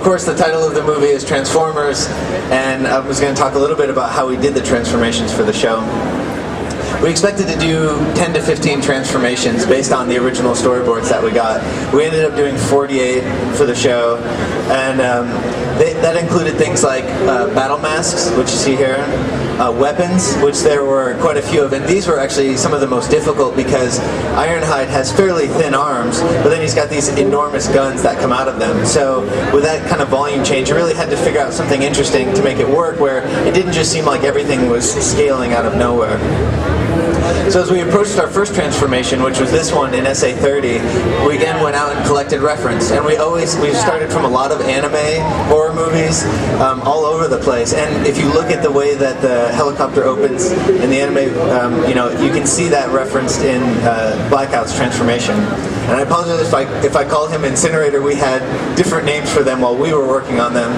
course, the title of the movie is Transformers, and I was going to talk a little bit about how we did the transformations for the show. We expected to do 10 to 15 transformations based on the original storyboards that we got. We ended up doing 48 for the show, and that included things like battle masks, which you see here, weapons, which there were quite a few of, and these were actually some of the most difficult because Ironhide has fairly thin arms, but then he's got these enormous guns that come out of them. So with that kind of volume change, you really had to figure out something interesting to make it work, where it didn't just seem like everything was scaling out of nowhere. So as we approached our first transformation, which was this one in SA30, we again went out and collected reference. And we started from a lot of anime horror movies all over the place. And if you look at the way that the helicopter opens in the anime, you can see that referenced in Blackout's transformation. And I apologize if I call him Incinerator. We had different names for them while we were working on them.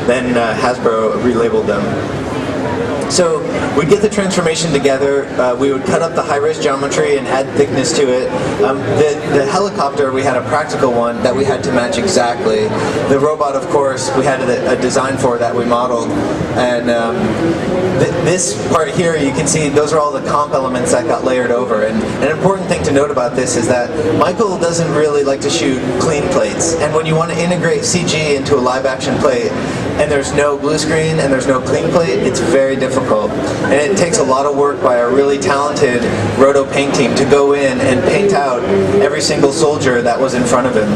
Then Hasbro relabeled them. So we'd get the transformation together, we would cut up the high-res geometry and add thickness to it. The helicopter, we had a practical one that we had to match exactly. The robot, of course, we had a design for that we modeled. And this part here, you can see those are all the comp elements that got layered over. And an important thing to note about this is that Michael doesn't really like to shoot clean plates. And when you want to integrate CG into a live-action plate, and there's no blue screen and there's no clean plate, it's very difficult. And it takes a lot of work by a really talented roto paint team to go in and paint out every single soldier that was in front of him.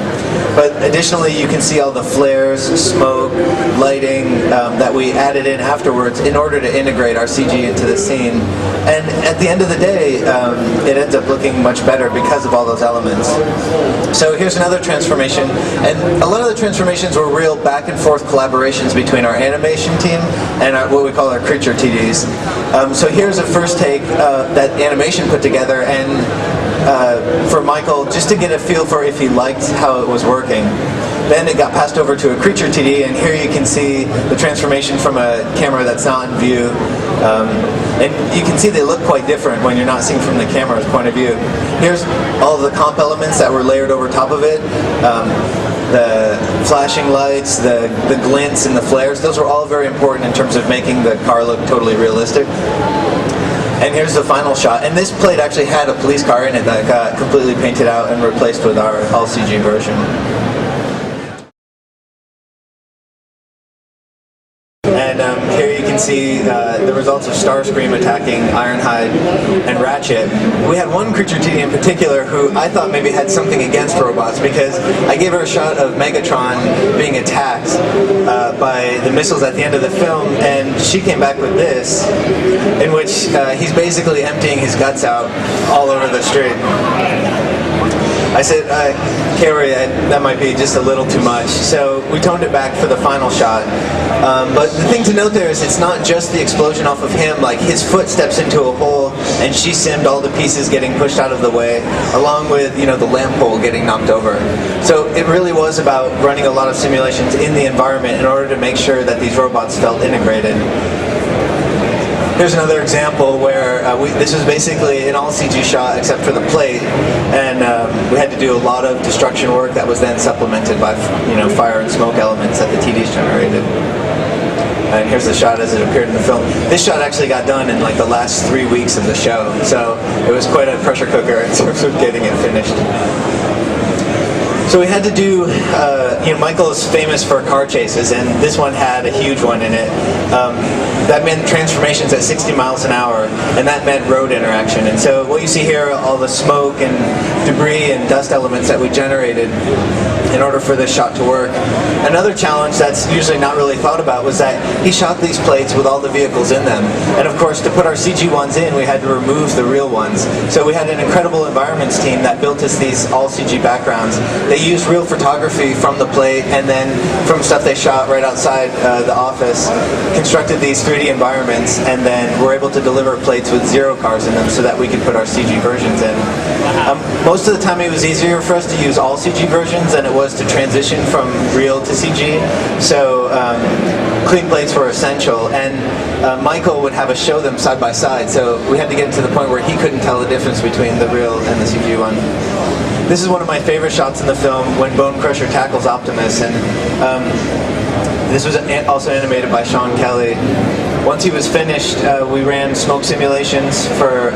But additionally, you can see all the flares, smoke, lighting that we added in afterwards in order to integrate our CG into the scene. And at the end of the day, it ends up looking much better because of all those elements. So here's another transformation. And a lot of the transformations were real back and forth collaborations between our animation team and what we call our creature TDs. So here's a first take that animation put together, and for Michael, just to get a feel for if he liked how it was working. Then it got passed over to a creature TD, and here you can see the transformation from a camera that's not in view. And you can see they look quite different when you're not seeing from the camera's point of view. Here's all of the comp elements that were layered over top of it. The flashing lights, the glints and the flares, those were all very important in terms of making the car look totally realistic. And here's the final shot. And this plate actually had a police car in it that got completely painted out and replaced with our all-CG version. And here you can see the results of Starscream attacking Ironhide and Ratchet. We had one creature TD in particular who I thought maybe had something against robots, because I gave her a shot of Megatron being attacked by the missiles at the end of the film, and she came back with this, in which he's basically emptying his guts out all over the street. I said, Carrie, that might be just a little too much. So we toned it back for the final shot. But the thing to note there is it's not just the explosion off of him. Like, his foot steps into a hole, and she simmed all the pieces getting pushed out of the way, along with, the lamp pole getting knocked over. So it really was about running a lot of simulations in the environment in order to make sure that these robots felt integrated. Here's another example where this was basically an all-CG shot except for the plate, and we had to do a lot of destruction work that was then supplemented by fire and smoke elements that the TDs generated. And here's the shot as it appeared in the film. This shot actually got done in like the last 3 weeks of the show, so it was quite a pressure cooker in terms of getting it finished. So we had to do, Michael is famous for car chases, and this one had a huge one in it. That meant transformations at 60 miles an hour, and that meant road interaction. And so what you see here, all the smoke and debris and dust elements that we generated in order for this shot to work. Another challenge that's usually not really thought about was that he shot these plates with all the vehicles in them. And of course, to put our CG ones in, we had to remove the real ones. So we had an incredible environments team that built us these all CG backgrounds. They used real photography from the plate, and then from stuff they shot right outside the office, constructed these 3D environments, and then were able to deliver plates with 0 cars in them so that we could put our CG versions in. Most of the time it was easier for us to use all CG versions than it was to transition from real to CG. So clean plates were essential, and Michael would have us show them side by side, so we had to get to the point where he couldn't tell the difference between the real and the CG one. This is one of my favorite shots in the film when Bone Crusher tackles Optimus, and This was also animated by Sean Kelly. Once he was finished, we ran smoke simulations for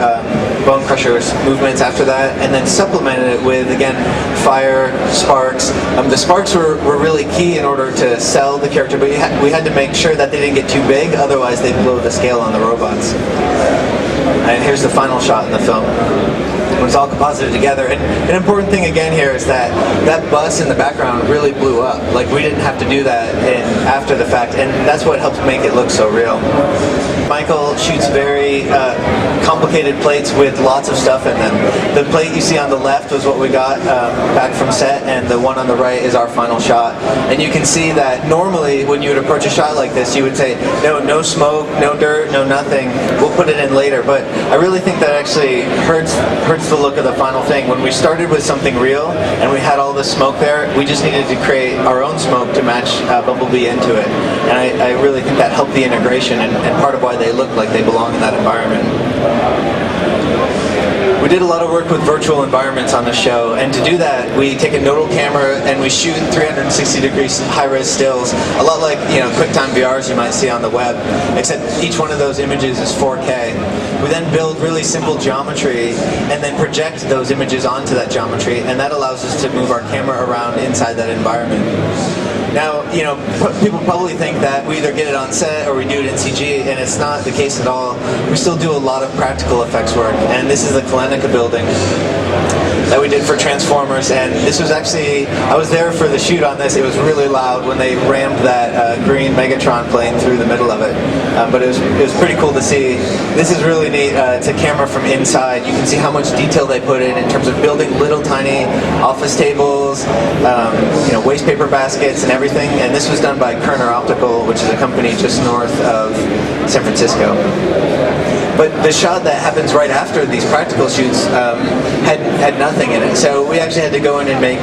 Bone Crusher's movements after that, and then supplemented it with, again, fire, sparks. The sparks were really key in order to sell the character, but we had to make sure that they didn't get too big, otherwise they'd blow the scale on the robots. And here's the final shot in the film. It was all composited together. And an important thing again here is that that bus in the background really blew up. Like, we didn't have to do that after the fact, and that's what helped make it look so real. Michael shoots very complicated plates with lots of stuff in them. The plate you see on the left was what we got back from set, and the one on the right is our final shot. And you can see that normally when you would approach a shot like this, you would say, no smoke, no dirt, no nothing, we'll put it in later. But I really think that actually hurts the look of the final thing. When we started with something real and we had all the smoke there, we just needed to create our own smoke to match Bumblebee into it. And I really think that helped the integration and part of why they look like they belong in that environment. We did a lot of work with virtual environments on the show, and to do that, we take a nodal camera and we shoot 360-degree high-res stills, a lot like QuickTime VRs you might see on the web, except each one of those images is 4K. We then build really simple geometry and then project those images onto that geometry, and that allows us to move our camera around inside that environment. Now, people probably think that we either get it on set or we do it in CG, and it's not the case at all. We still do a lot of practical effects work, and this is the Kalenica building that we did for Transformers, and this was actually, I was there for the shoot on this. It was really loud when they rammed that green Megatron plane through the middle of it, but it was pretty cool to see. This is really neat. It's a camera from inside. You can see how much detail they put in terms of building little tiny office tables, waste paper baskets and everything, and this was done by Kerner Optical, which is a company just north of San Francisco. But the shot that happens right after these practical shoots had nothing in it. So we actually had to go in and make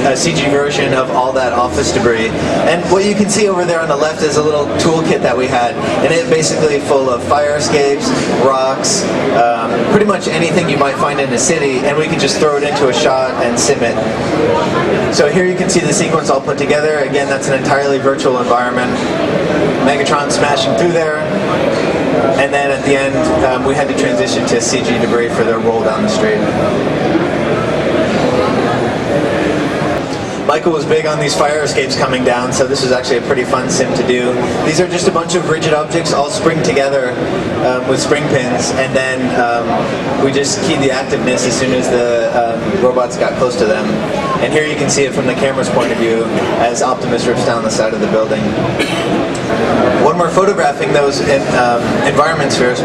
a CG version of all that office debris. And what you can see over there on the left is a little toolkit that we had. And it basically full of fire escapes, rocks, pretty much anything you might find in a city. And we could just throw it into a shot and sim it. So here you can see the sequence all put together. Again, that's an entirely virtual environment. Megatron smashing through there. And then at the end, we had to transition to CG debris for their roll down the street. Michael was big on these fire escapes coming down, so this was actually a pretty fun sim to do. These are just a bunch of rigid objects all spring together with spring pins, and then we just keyed the activeness as soon as the robots got close to them. And here you can see it from the camera's point of view as Optimus rips down the side of the building. When we're photographing those environment spheres,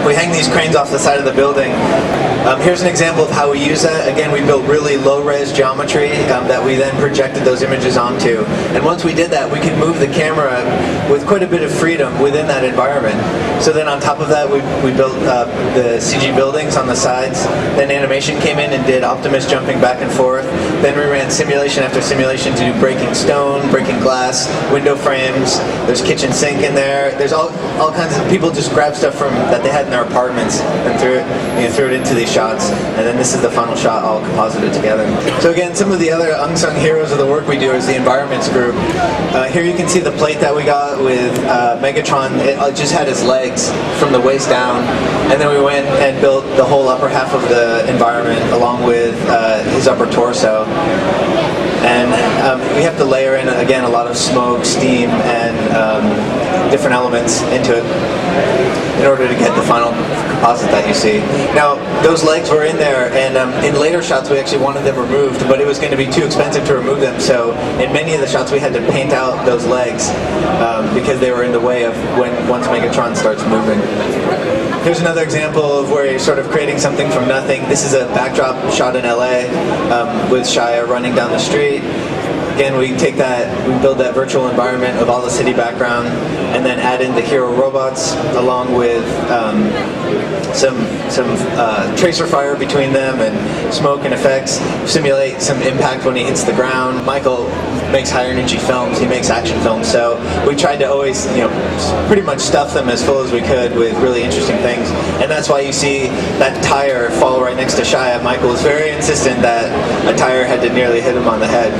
we hang these cranes off the side of the building. Here's an example of how we use that. Again, we built really low-res geometry that we then projected those images onto. And once we did that, we could move the camera with quite a bit of freedom within that environment. So then on top of that, we built the CG buildings on the sides. Then animation came in and did Optimus jumping back and forth. Then we ran simulation after simulation to do breaking stone, breaking glass, window frames. There's kitchen sink in there. There's all kinds of people just grab stuff from that they had in their apartments and threw it into these shots. And then this is the final shot all composited together. So again, some of the other unsung heroes of the work we do is the environments group. Here you can see the plate that we got with Megatron. It just had his legs from the waist down, and then we went and built the whole upper half of the environment along with his upper torso. And we have to layer in, again, a lot of smoke, steam, and different elements into it in order to get the final composite that you see. Now, those legs were in there, and in later shots we actually wanted them removed, but it was going to be too expensive to remove them, so in many of the shots we had to paint out those legs because they were in the way of once Megatron starts moving. Here's another example of where you're sort of creating something from nothing. This is a backdrop shot in LA with Shia running down the street. Again, we build that virtual environment of all the city background, and then add in the hero robots along with some tracer fire between them and smoke and effects. Simulate some impact when he hits the ground. Michael makes higher energy films. He makes action films, so we tried to always, pretty much stuff them as full as we could with really interesting things. And that's why you see that tire fall right next to Shia. Michael was very insistent that a tire had to nearly hit him on the head.